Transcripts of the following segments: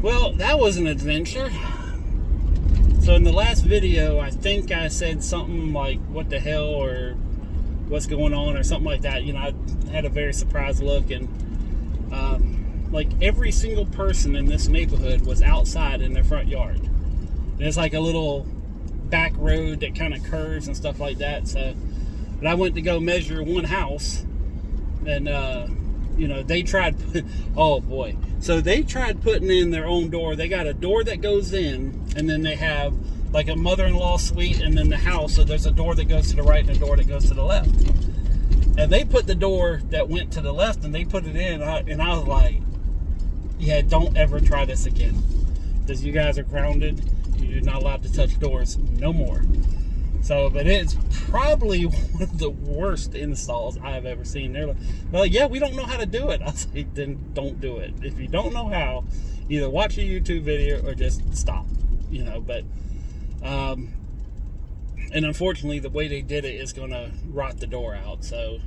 Well, that was an adventure. So in the last video, I think I said something like, what the hell, or what's going on, or something like that. You know, I had a very surprised look, and like every single person in this neighborhood was outside in their front yard. And it's like a little back road that kind of curves and stuff like that. So, but I went to go measure one house, and you know, they tried, oh boy. So they tried putting in their own door. They got a door that goes in, and then they have like a mother-in-law suite, and then the house. So there's a door that goes to the right and a door that goes to the left. And they put the door that went to the left, and they put it in, and I was like, yeah, don't ever try this again. Because you guys are grounded. You're not allowed to touch doors no more. So, but it's probably one of the worst installs I've ever seen. They're like, yeah, we don't know how to do it. I was like, then don't do it. If you don't know how, either watch a YouTube video or just stop, you know. But, and unfortunately, the way they did it is going to rot the door out. So,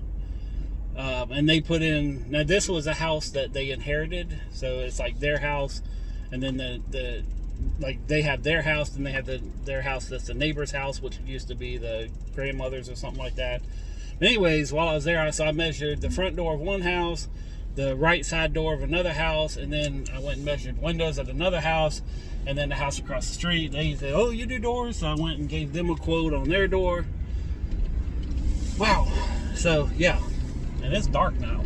and they put in, now this was a house that they inherited. So it's like their house, and then the like they have their house, and they have their house that's the neighbor's house, which used to be the grandmother's or something like that. But anyways, while I was there, I measured the front door of one house, the right side door of another house, and then I went and measured windows at another house, and then the house across the street. They said, oh, you do doors? So I went and gave them a quote on their door. Wow. So yeah, and it's dark now.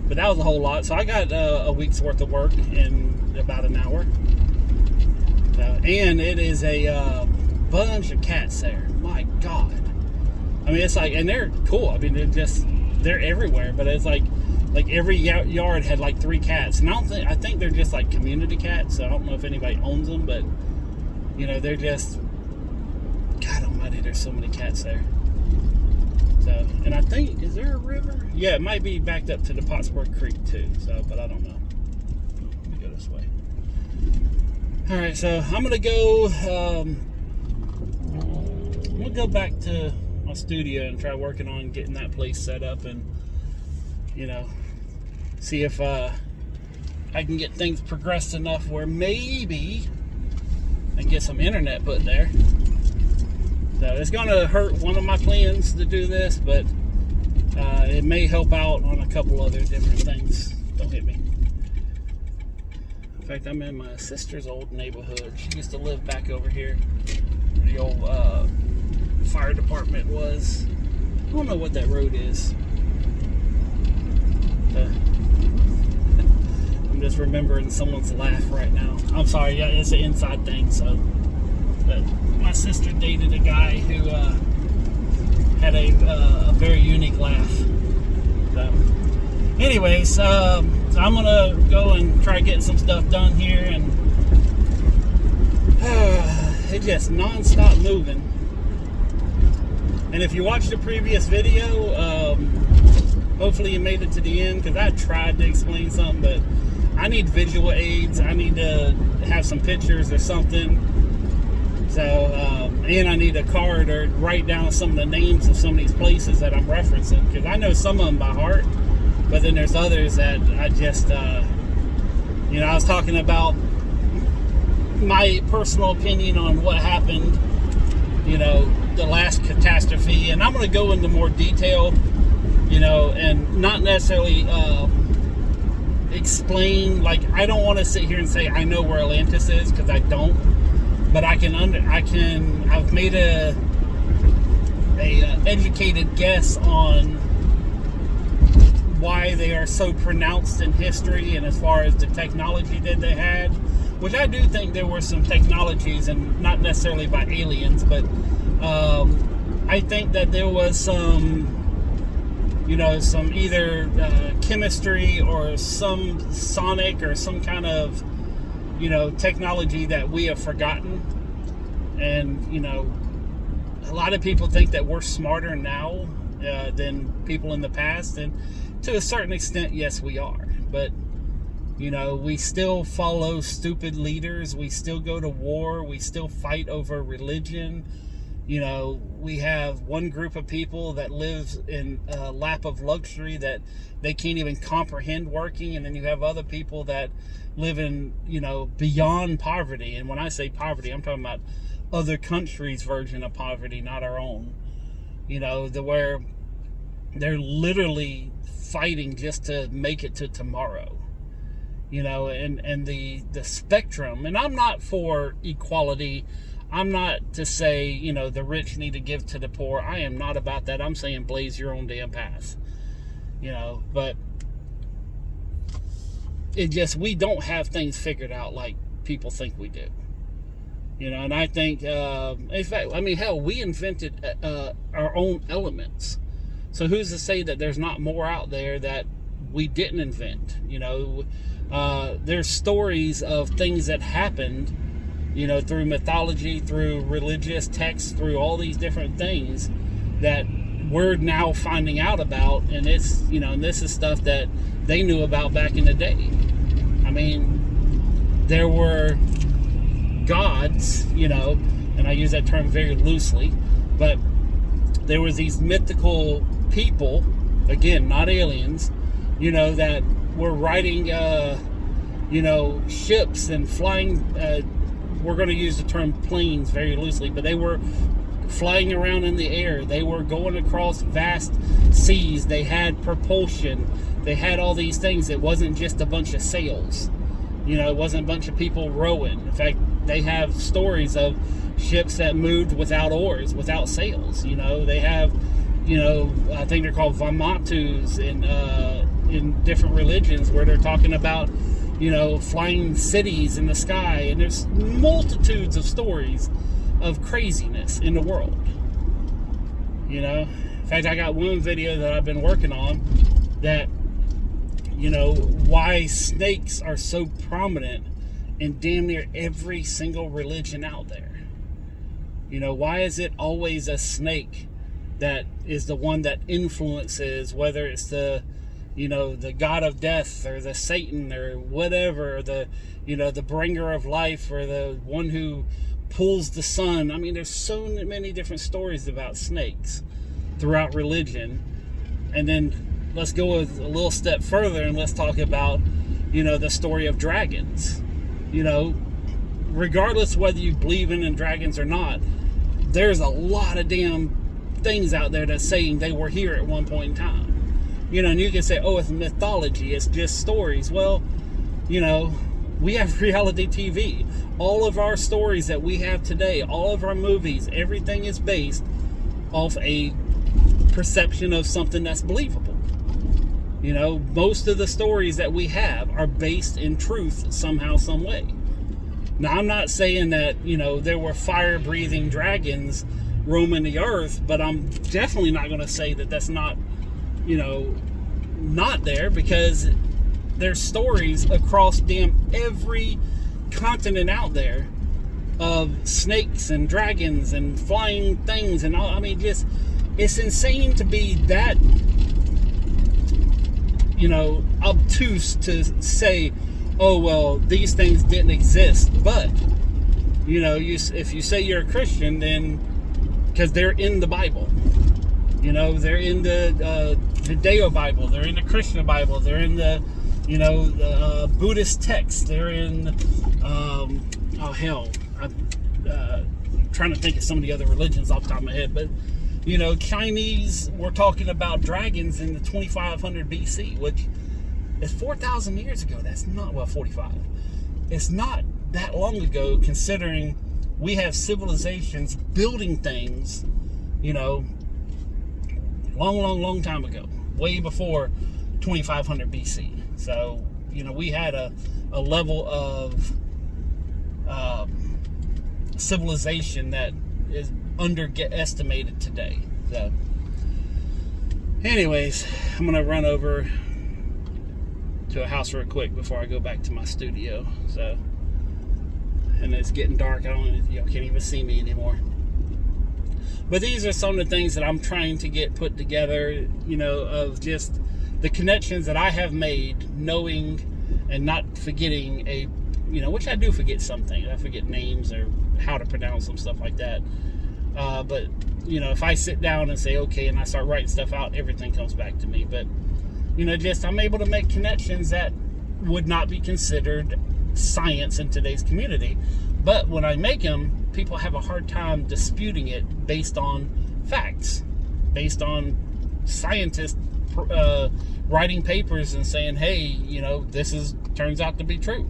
But that was a whole lot. So I got a week's worth of work in about an hour. And it is a bunch of cats there. My God. I mean, it's like, and they're cool. I mean, they're everywhere. But it's like every yard had like 3 cats. And I think they're just like community cats. So I don't know if anybody owns them. But, you know, they're just, God almighty, there's so many cats there. So, and I think, is there a river? Yeah, it might be backed up to the Pottsburg Creek too. So, but I don't know. Let me go this way. All right, so I'm gonna go. I'm gonna go back to my studio and try working on getting that place set up, and you know, see if I can get things progressed enough where maybe I can get some internet put there. So it's going to hurt one of my plans to do this, but it may help out on a couple other different things. Don't hit me. In fact, I'm in my sister's old neighborhood. She used to live back over here where the old fire department was. I don't know what that road is. I'm just remembering someone's laugh right now. I'm sorry, yeah, it's an inside thing, so. But my sister dated a guy who had a very unique laugh. So, anyways, so I'm gonna go and try getting some stuff done here, and it's just non-stop moving. And if you watched the previous video, hopefully you made it to the end, because I tried to explain something, but I need visual aids. I need to have some pictures or something. So, and I need a card or write down some of the names of some of these places that I'm referencing, because I know some of them by heart, but then there's others that I just, you know, I was talking about my personal opinion on what happened, you know, the last catastrophe, and I'm going to go into more detail, you know, and not necessarily explain, like, I don't want to sit here and say I know where Atlantis is, because I don't. But I've made a educated guess on why they are so pronounced in history, and as far as the technology that they had, which I do think there were some technologies, and not necessarily by aliens, but I think that there was some, you know, some either chemistry or some sonic or some kind of, you know, technology that we have forgotten. And, you know, a lot of people think that we're smarter now than people in the past. And to a certain extent, yes, we are. But, you know, we still follow stupid leaders. We still go to war. We still fight over religion. You know, we have one group of people that lives in a lap of luxury that they can't even comprehend working, and then you have other people that live in, you know, beyond poverty. And when I say poverty, I'm talking about other countries' version of poverty, not our own. You know, where they're literally fighting just to make it to tomorrow. You know, and the spectrum, and I'm not for equality. I'm not to say, you know, the rich need to give to the poor. I am not about that. I'm saying blaze your own damn path. You know, but it just, we don't have things figured out like people think we do. You know, and I think, in fact, I mean, hell, we invented our own elements. So who's to say that there's not more out there that we didn't invent? You know, there's stories of things that happened, you know, through mythology, through religious texts, through all these different things that we're now finding out about. And it's, you know, and this is stuff that they knew about back in the day. I mean, there were gods, you know, and I use that term very loosely, but there was these mythical people, again, not aliens, you know, that were riding, you know, ships and flying, we're going to use the term planes very loosely, but they were flying around in the air. They were going across vast seas. They had propulsion. They had all these things. It wasn't just a bunch of sails. You know, it wasn't a bunch of people rowing. In fact, they have stories of ships that moved without oars, without sails. You know, they have, you know, I think they're called Vamatus in different religions, where they're talking about, you know, flying cities in the sky. And there's multitudes of stories of craziness in the world. You know, in fact, I got one video that I've been working on that, you know, why snakes are so prominent in damn near every single religion out there. You know, why is it always a snake that is the one that influences, whether it's the, you know, the god of death or the Satan or whatever, the, you know, the bringer of life or the one who pulls the sun. I mean, there's so many different stories about snakes throughout religion. And then let's go a little step further and let's talk about, you know, the story of dragons. You know, regardless whether you believe in dragons or not, there's a lot of damn things out there that's saying they were here at one point in time. You know, and you can say, oh, it's mythology, it's just stories. Well, you know, we have reality TV. All of our stories that we have today, all of our movies, everything is based off a perception of something that's believable. You know, most of the stories that we have are based in truth somehow, some way. Now, I'm not saying that, you know, there were fire-breathing dragons roaming the earth, but I'm definitely not going to say that that's not, you know, not there, because there's stories across damn every continent out there of snakes and dragons and flying things and all. I mean, just, it's insane to be that, you know, obtuse to say, oh, well, these things didn't exist. But, you know, if you say you're a Christian, then, because they're in the Bible. You know, they're in the Judeo Bible, they're in the Christian Bible, they're in the, you know, the Buddhist texts, they're in, oh hell, I'm trying to think of some of the other religions off the top of my head, but, you know, Chinese were talking about dragons in the 2500 BC, which is 4,000 years ago. That's not, well, 45. It's not that long ago, considering we have civilizations building things, you know, long time ago, way before 2500 BC. So, you know, we had a level of civilization that is underestimated today. So, anyways, I'm gonna run over to a house real quick before I go back to my studio. So, and it's getting dark. Y'all can't even see me anymore. But these are some of the things that I'm trying to get put together, you know, of just the connections that I have made, knowing and not forgetting you know, which I do forget some things. I forget names or how to pronounce them, stuff like that. But, you know, if I sit down and say, okay, and I start writing stuff out, everything comes back to me. But, you know, just I'm able to make connections that would not be considered science in today's community. But when I make them, people have a hard time disputing it based on facts, based on scientists writing papers and saying, hey, you know, this turns out to be true.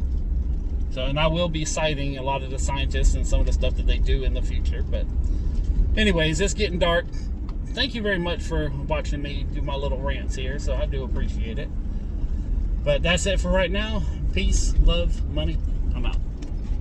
So, and I will be citing a lot of the scientists and some of the stuff that they do in the future. But anyways, it's getting dark. Thank you very much for watching me do my little rants here. So I do appreciate it. But that's it for right now. Peace, love, money. I'm out.